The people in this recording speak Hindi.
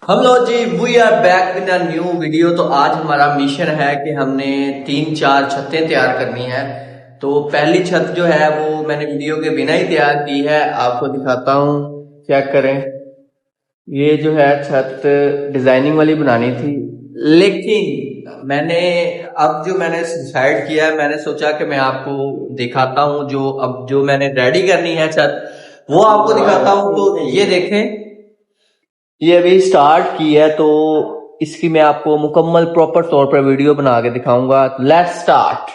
हेलो जी, we are back with a new video. तो आज हमारा मिशन है कि हमने 3-4 छतें तैयार करनी है। तो पहली छत जो है वो मैंने वीडियो के बिना ही तैयार की है, आपको दिखाता हूँ, चेक करें। ये जो है छत डिजाइनिंग वाली बनानी थी, लेकिन मैंने डिसाइड किया है, मैंने सोचा कि मैं आपको दिखाता हूँ जो मैंने रेडी करनी है छत, वो आपको दिखाता हूँ। तो ये देखें, ये अभी स्टार्ट की है, तो इसकी मैं आपको मुकम्मल प्रॉपर तौर पर वीडियो बना के दिखाऊंगा। Let's start.